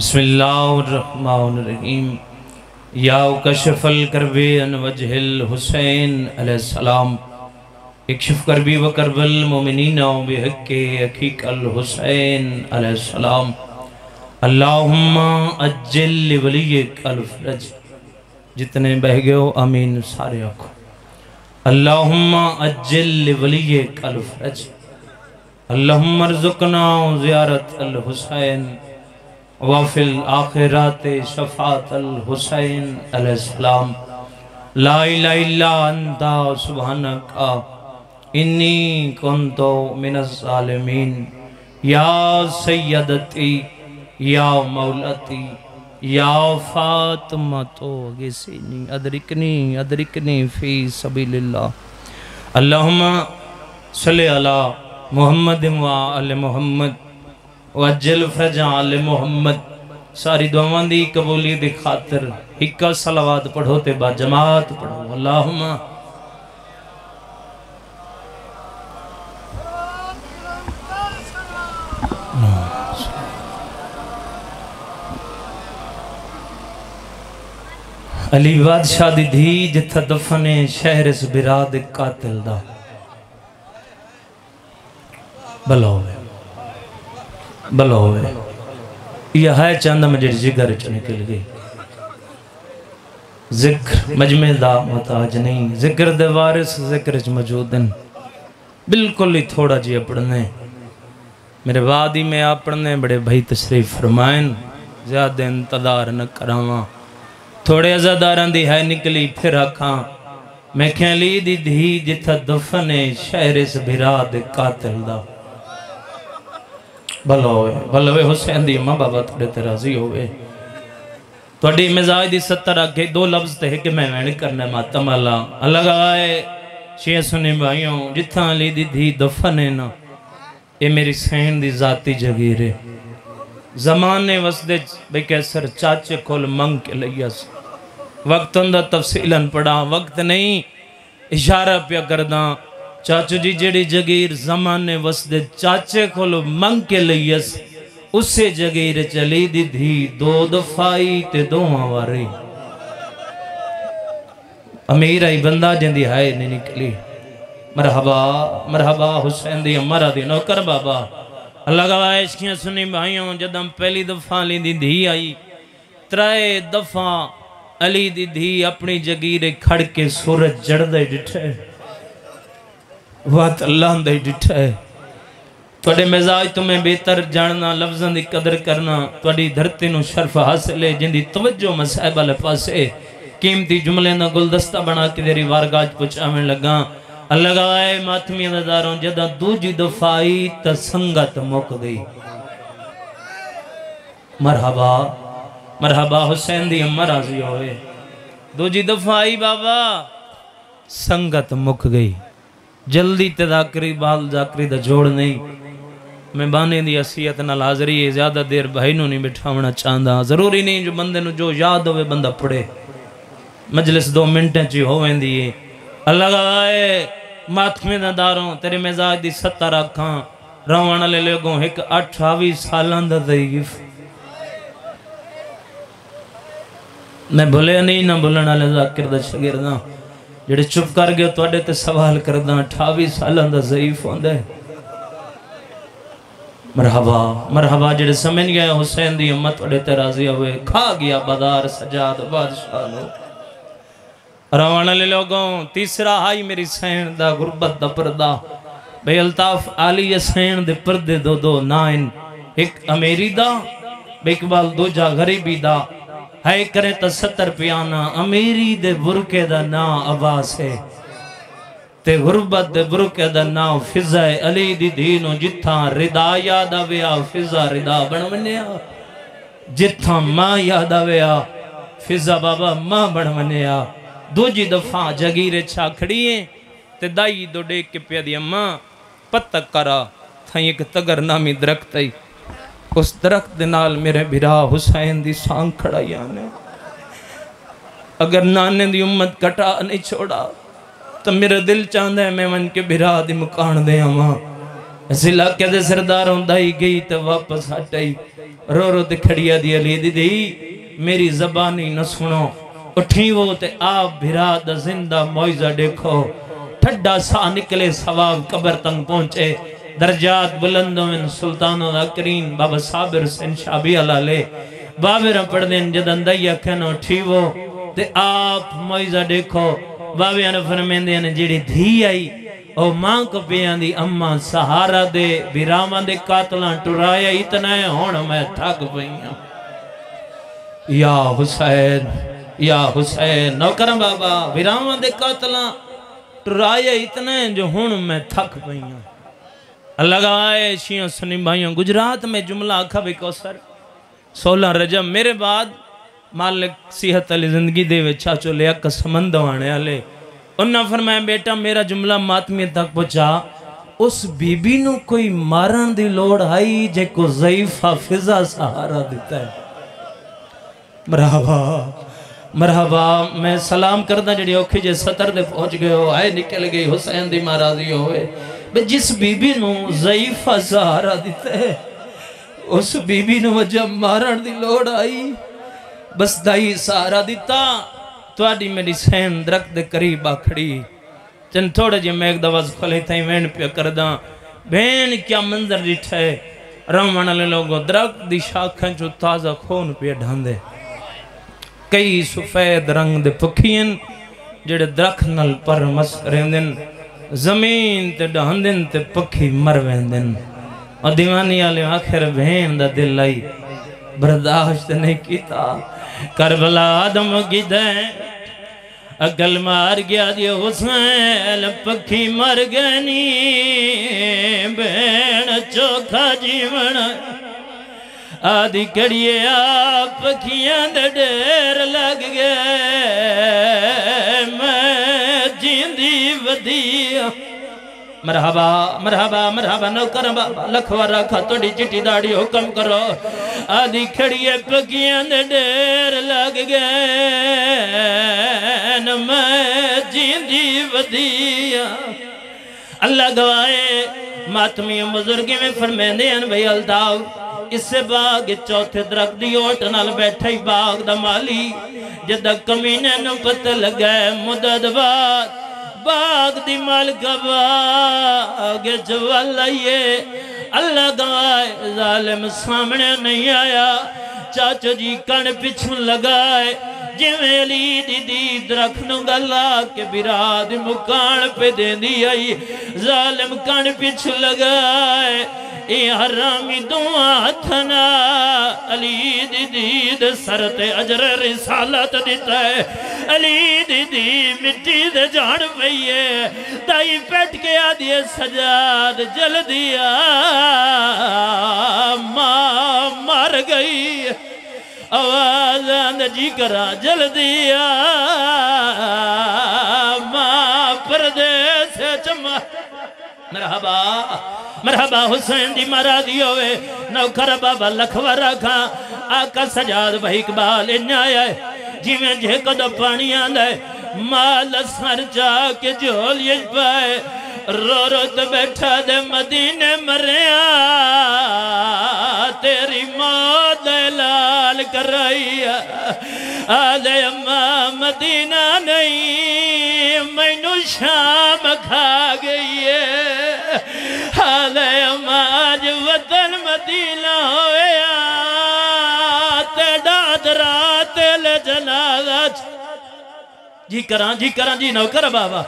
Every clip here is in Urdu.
بسم اللہ الرحمن الرحیم یا کشف الکربی ان وجہ الحسین علیہ السلام اکشف کربی و کرب المومنین بحق حقیق الحسین علیہ السلام اللہم اجل لولیک الفرج جتنے بہ گئے ہو آمین سارے آنکھو اللہم اجل لولیک الفرج اللہم ارزقنا زیارت الحسین وفی الآخرات شفاعت الحسین علیہ السلام لا الہ الا انتا سبحانکا انی کنتو من الظالمین یا سیدتی یا مولتی یا فاطمتو گسینی ادرکنی فی سبیل اللہ اللہم صلی علی محمد و آل محمد وجل فرج آل محمد ساری دعوان دی قبولی دی خاطر حکا صلوات پڑھو تے با جماعت پڑھو اللہم علی بادشاہ دی دھی جتھا دفنے شہر اس براد قاتل دا بلوے بلوے یہ ہے چاندہ مجھے جگر چ نکل گئی ذکر مجمع دا محتاج نہیں ذکر دے وارث ذکر چ موجودن بالکل ہی تھوڑا جی پڑھنے میرے وادی میں آپ پڑھنے بڑے بھائی تشریف فرمائن زیادہ انتظار نہ کراواں تھوڑے ازاداران دی ہے نکلی پھر آکھاں میں کھیلی دی دھی جتھا دفنے شہر اس بھراد قاتل دا بلوے حسین دی اماں بابا تھوڑے ترازی ہوئے توڑی مزاج دی ستر آگے دو لفظ تے کہ میں نہیں کرنے ماتم اللہ آئے شیعہ سنی بھائیوں جتھا علی دی دھی دفنے نا یہ میری سین دی ذاتی جگیرے زمانے وسدے بے کیسر چاچے کھول منگ کے لیس وقت اندر تفصیلاً پڑھا وقت نہیں اشارہ پیا کرداں چاچو جی جڑی جگیر زمانے وسدے چاچے کھولو منگ کے لیس اسے جگیر چلی دی دھی دو دفائی تے دو آواری امیر آئی بندہ جن دی ہائے نہیں نکلی مرحبا حسین دی امرہ دی نوکر بابا اللہ کا عشقیاں سنی بھائیوں جدم پہلی دفعہ علی دی دھی آئی ترائے دفعہ علی دی دھی اپنی جگیر کھڑ کے سورج جڑ دے ڈٹھے وات اللہ اندھے ڈٹھا ہے توڑے مزاج تمہیں بہتر جاننا لفظاں دی قدر کرنا توڑی دھرتی نو شرف حاصل ہے جن دی توجہ مسائبہ لپاسے قیمتی جملے نہ گلدستہ بنا کے دیری وارگاج پچھامیں لگا اللہ گائے ماتمی نداروں جدہ دوجی دفاعی تا سنگت موک گئی مرحبا حسین دی امہ راضی ہوئے دوجی دفاعی بابا سنگت موک گئی جلدی تذاکری بال ذاکری دا جوڑ نہیں میں بانے دی عصیت نال حاضری ہے زیادہ دیر بھائینوں نہیں بٹھاونا چاندہ ضروری نہیں جو بندے نو جو یاد ہوئے بندہ پڑے مجلس 2 منٹیں چی ہوئیں دیئے اللہ آئے ماتمی نداروں تیرے مزاج دی 70 آکھاں روانا لے لوگوں ایک 28 سالان دا ضعیف میں بھولے نہیں نہ بھولنا لے ذاکر دا شگرداں جڑے چپ کر گئے تو اڈے تے سوال کرداں 28 سالان دا ضعیف ہوندے مرحبا جڑے سمجھ گئے حسین دی امت اڈے تے راضی ہوئے کھا گیا بازار سجاد بادشاہ لو روانا لے لوگوں تیسرا ہائی میری سین دا غربت دا پردہ بے الطاف آلی سین دے پردے دو نائن ایک امیری دا بے اقبال دو جا غریبی دا ہے کرے تا 70 پیانا امیری دے برکے دا نا عباس ہے تے غربت دے برکے دا نا فضا علی دی دینو جتھا ردا یادا ویا فضا ردا بن منیا جتھا ماں یادا ویا فضا بابا ماں بن منیا دوجی دفعہ جگیر چھا کھڑیے تے دائی دو ڈیک کے پیا دی اماں پتک کرا تھا ایک تگر نامی درخت ہے اس درخت دنال میرے بھرا حسین دی سانگ کھڑا یانے اگر نانے دی امت کٹا نہیں چھوڑا تو میرا دل چاندہ ہے میں من کے بھرا دی مکان دے ہماں اس علاقے دے سرداروں دائی گئی تو واپس ہٹائی رو رو تے کھڑیا دی علی دی میری زبانی نہ سنو اٹھی وہ تے آپ بھرا دا زندہ معجزہ دیکھو ٹھڈا سا نکلے ثواب قبر تنگ پہنچے درجات بلندوں میں سلطانوں دا کریم بابا صابر حسین شابی اللہ لے بابر پڑھ دین جدن دیا کہنو اٹھی وہ تے آپ معجزہ دیکھو بابے نے فرمین دے نے جیڑی دھی آئی او ماں کو پیان دی اماں سہارا دے بیرامہ دے قاتلان ٹرایا اتنا ہے ہون میں تھک پئیاں یا حسین نوکرم بابا بیرامہ دے قاتلان ٹرایا اتنا ہے جو ہون میں تھک پئیاں اللہ گوائے شیعہ سنی بھائیوں گجرات میں جملہ آکھا بے کوثر 16 رجب میرے بعد مالک صحت علی زندگی دے وے چاچو لیا قسمند آنے آلے انہاں فرمایا بیٹا میرا جملہ ماتمی تک پہنچا اس بی بی نو کوئی مارن دی لوڑ آئی جے کو ضعیف حافظہ سہارا دیتا ہے مرحبا میں سلام کردہ جڑی اوکھی جے ستر دے پہنچ گئے ہو آئے نکل گئی حسین دی مہارازی ہوئے جس بی بی نو ضعیفہ سہارا دیتا ہے اس بی بی نو جب مارن دی لوڑ آئی بس دائی سہارا دیتا تو آڈی میری سین درک دے قریب آکھڑی چند تھوڑے جی میں ایک دواز کھولے تھا وین پہ کرداں بین کیا منظر ریٹھ ہے رمان علی لوگوں درک دی شاکھیں جو تازہ خون پہ ڈھاندے کئی سفید رنگ دے پکھین جڑے درک نل پر مسکرین دن زمین تے ڈھاندن تے پکھی مروین دن اور دیوانی آلے آخر بہن دا دل آئی برداشت نہیں کیتا کربلا آدم کی دیں اگل مار گیا دی حسین پکھی مر گنی بہن چوکھا جیون آدھی کڑیے آپ پکھیاں دے ڈیر لگ گئے میں جیندی ودیا مرحبا نوکر بابا لکھوا رکھا توڑی چٹی داڑی حکم کرو آدھی کھڑیے پکیاں دے ڈیر لگ گئے میں جیندی ودیا اللہ گوائے ماتمی بزرگی میں فرمیندے ہیں بھئی التاؤ اس سے باغ چوتھے درک دی اوٹ نال بیٹھائی باغ دا مالی جدہ کمینے نو پتہ لگائے مدد بات باغ دی مالکہ باغ جوالائیے اللہ گوائے ظالم سامنے نہیں آیا چاچو جی کن پچھن لگائے جویں علی دی درکھنوں گلا کے براد مکان پہ دین دی آئی ظالم کن پچھن لگائے اے حرامی دعا تھنا علی دید سرت اجر رسالت دیتا ہے علی دی مٹی دے جان پئیے دائی پیٹ کے آدھے سجاد جل دیا ماں مر گئی آواز آندھ جی کرا جل دیا ماں پردے سے چمہ مرحبا حسین دی مرادی ہوئے نوکر بابا لکھوا رکھا آقا سجاد بھائی اقبال انہا آیا ہے جی میں جے کو دو پانی آندھا ہے مال سر جا کے جھول یہ پائے رو رو تو بیٹھا دے مدینے مریا تیری موت اعلان کر رہی ہے آدھے اماں مدینہ نہیں میں نو شام کھا گئی ہے آدھے اماں آج وطن مدینہ ہویا تے داد رات لے جنازہ جی کراں جی نوکر بابا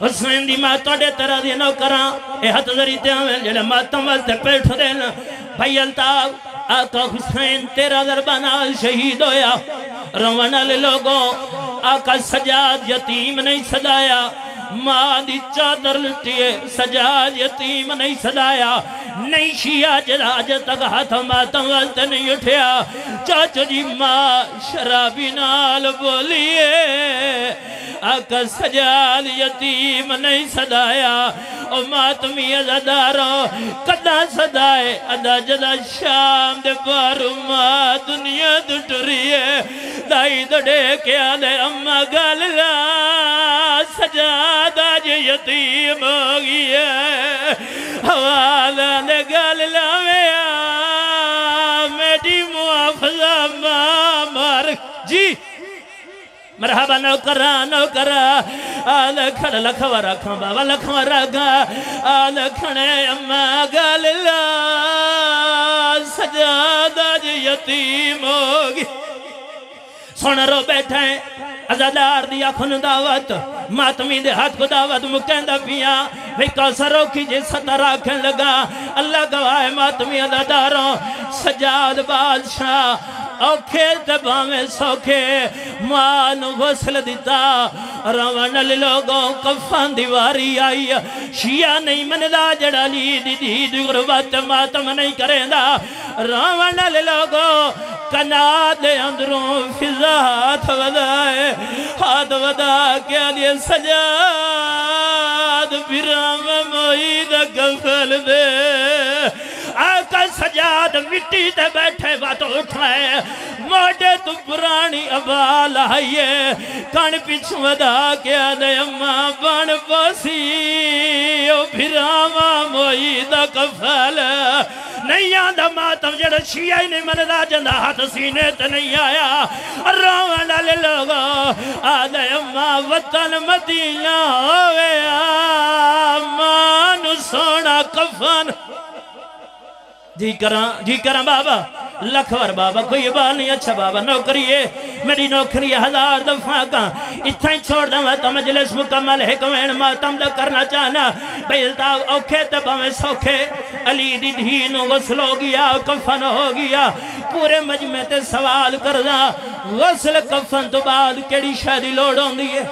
حسین دی ماں توڑے ترہ دی نوکراں اے ہاتھ ذری تے ہمیں جنہ ماتم والتے پیٹھ دینا بھائی التاو آقا حسین تیرا ضربانال شہید ہویا روانہ لے لوگوں آقا سجاد یتیم نہیں صدایا ماں دی چادر لٹیے سجاد یتیم نہیں صدایا نہیں شیعہ جلاج تک ہاتھ ماتم والتے نہیں اٹھیا چاچو جی ماں شرابی نال بولیے آقا سجاد یتیم نہیں صدایا او ماتمی ازاداروں قدہ صدائے ادا جدا شام دے پارو ماں دنیا دٹریے دائی دڑے کیا دے اممہ گاللہ سجاد آج یتیم ہو گیا حوالہ دے گاللہ میں میڈی فضا مار جی مرحبا نوکرا آل کھڑ لکھوا رکھاں بابا لکھوا رکھاں آل کھڑے اما گاللہ سجادہ جی یتیم ہوگی سونا رو بیٹھیں ازادار دیا کھن دعوت ماتمی دے ہاتھ کو دعوت مکیندہ پیا بھئی کوثروں کی جی ستر آکھیں لگا اللہ گواہ ماتمی ازاداروں سجاد بادشاہ اوکھے تبامیں سوکھے مانو غسل دیتا روانل لوگوں کفان دیواری آئی شیعہ نہیں مندہ جڑا لی دی غربت ماتم نہیں کریں دا روانل لوگوں کنات اندروں فضا ہاتھ ودا کیا لیے سجاد برام موید گفل دے آقا سجاد مٹی تے بیٹھے باتوں اٹھائے موڑے تو پرانی عبال آئیے کان پیچھو ودا کیا دے اممہ بان پاسی او بھراما مویدہ کفل نہیں آدھا ماتم جڑا شیعہ ہی نہیں مندہ جندہ ہاتھ سینے تے نہیں آیا روان ڈالے لوگا آدھا اممہ وطن مدینہ ہوئے مانو سونا کفن جی کراں بابا لکھور بابا کوئی بال نہیں اچھا بابا نوکریے میری نوکری 1000 دفعہ کا اتھا ہی چھوڑ دوں تو مجلس مکمل ہے کوین ماتم دا کرنا چاہنا بیلتا اوکھے تبا میں سوکھے علی دی دھینو غسل ہو گیا کفن ہو گیا پورے مجمع تے سوال کردہ غسل کفن تو بعد کیڑی شادی لوڑ ہوں دیئے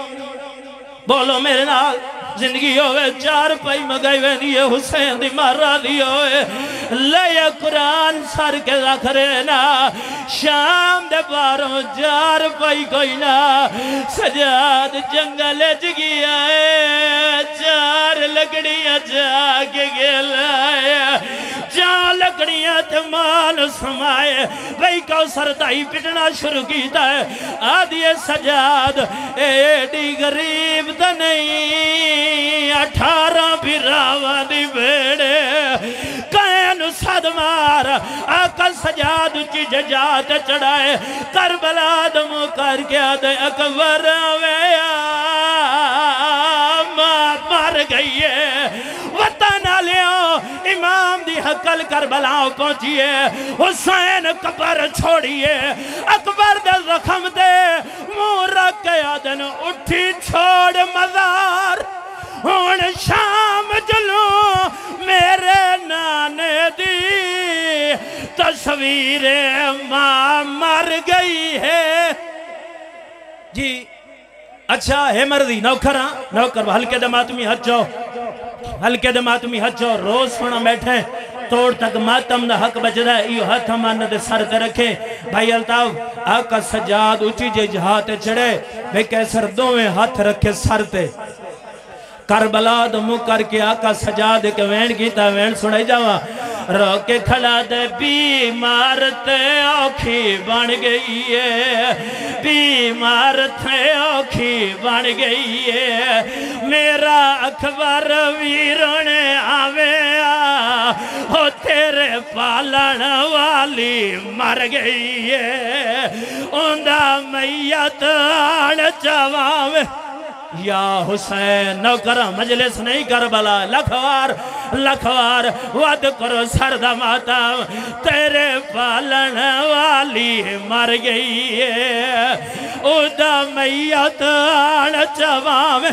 بولو میرے نال زندگی ہوئے 4 پائی مگائی وے دیئے حسین دی مارا دی ہوئے لئے قرآن سر کے رکھ رہنا شام دے باروں 4 پائی کوئی نا سجاد جنگل جگی آئے 4 لکڑیاں جا کے گلائے جہاں لکڑیاں تمال سمائے بھئی کوثر دائی پٹنا شروع کیتا ہے آدھیے سجاد ایڈی غریب دا نہیں 18 بھراوہ دی بیڑے کہیں سد مار آقا سجاد کی ججات چڑھائے کربلا دمو کر کے آدھے اکبر ویا مار گئی ہے وطن لیو امام دی حقل کربلاؤ پہنچیے حسین قبر چھوڑیے اکبر دے زخم دے مورا کے آدھن اٹھی چھوڑ مزار ہون شام جلو میرے نانے دی تصویر ماں مر گئی ہے جی اچھا ہے مردی نوکر ہلکے دماتمی حج جو ہلکے دماتمی حج جو روز سونا بیٹھے توڑ تک ماتم دا حق بچ رہا ہے ایو ہاتھ ہمانا دے سر تے رکھے بھائی التاو آقا سجاد اچھی جے جہاں تے چڑھے بے کیسر دوویں ہاتھ رکھے سر تے کربلا دمو کر کے آقا سجاد کے وین کیتا وین سنائی جاوا رو کے کھڑا دے بیمار تے اوکھی بن گئی ہے بیمار تے اوکھی بن گئی ہے میرا اکبر ویرون آوے ہو تیرے پالن والی مر گئی ہے اندہ میت آن چواوے یا حسین نوکرہ مجلس نہیں کربلا لکھوار ود کرو سردہ ماتم تیرے پالن والی مر گئی ہے ادا میت آن چواوے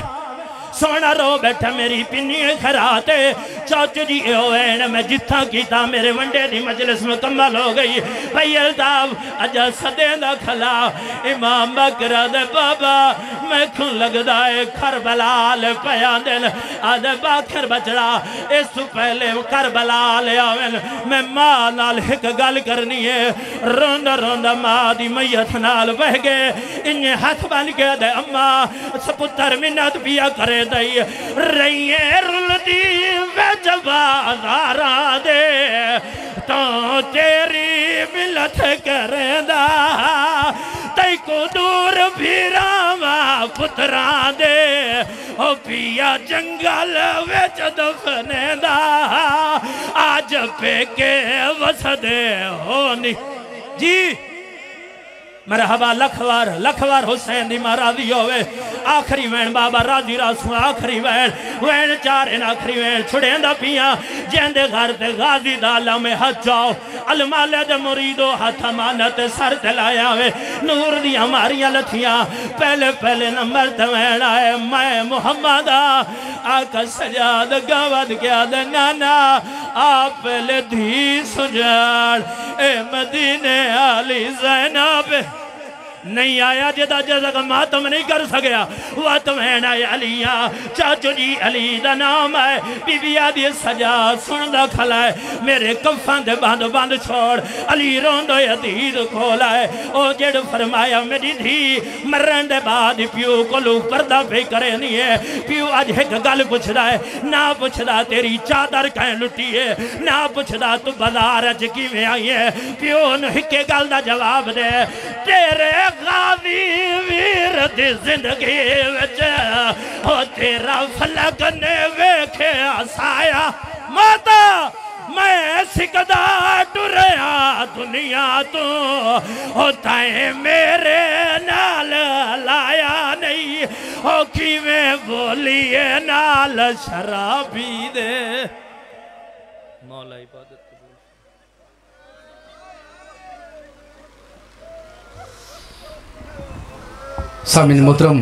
سونا رو بیٹھا میری پنی خراتے چوچ جی اوین میں جتھا کیتا میرے ونڈے دی مجلس مکمل ہو گئی بھئی التاب اجا صدین دا کھلا امام بکرہ دے بابا میں کھن لگ دائے کربلال پیان دل آدھے باکر بچڑا اس تو پہلے کربلال آوین میں ماں نال ہک گل کرنی ہے روندہ ماں دی میت نال بہ گئے انہیں ہاتھ بن کے دے اماں سپتر منت پیا کرے دائی رئیے رلدی بازارا دے تو تیری ملت کرے دا تی کو دور بھیراما پتران دے او پیا جنگل ویچ دفنے دا آج پہ کے وسدے ہونی جی مرحبا لکھوار حسین دی ماں راضی ہوئے آخری وین بابا راضی راسوں آخری وین چارن آخری وین چھڑیں دا پیاں جیندے گھر تے غازی دالا میں ہاتھ جاؤ المالے دے مریدو ہاتھ امانت سر تلایا ہوئے نور دی ہماریاں لتھیاں پہلے نمبر تمہیں آئے میں محمد آقا سجاد گواد کیا دے نانا آپ پہلے دھی سجاد اے مدینے علی زینب نہیں آیا جدا جزا ماتم نہیں کر سکیا واتمین آئے علیہ چاچو جی علی دا نام ہے بی بی آدھی سجاد سن دا کھلائے میرے کفان دے باندھ چھوڑ علی روندو یدید کھولائے او جڑ فرمایا میری دھی مرن دے بعد پیو کو لوگ پردہ پہ کرے نہیں ہے پیو آج ایک گل پوچھ دا ہے نہ پوچھ دا تیری چادر کہیں لٹی ہے نہ پوچھ دا تو بازار چکی میں آئی ہے پیو نے ایک گل دا جواب دے تیرے غازی ویر دی زندگی وچے ہو تیرا فلک نے ویکھے آسایا ماتا میں سکدہ ٹریا دنیا تو ہوتا ہے میرے نال لایا نہیں ہو کی میں بولیے نال شرابی دے مولا عبادت سامعین محترم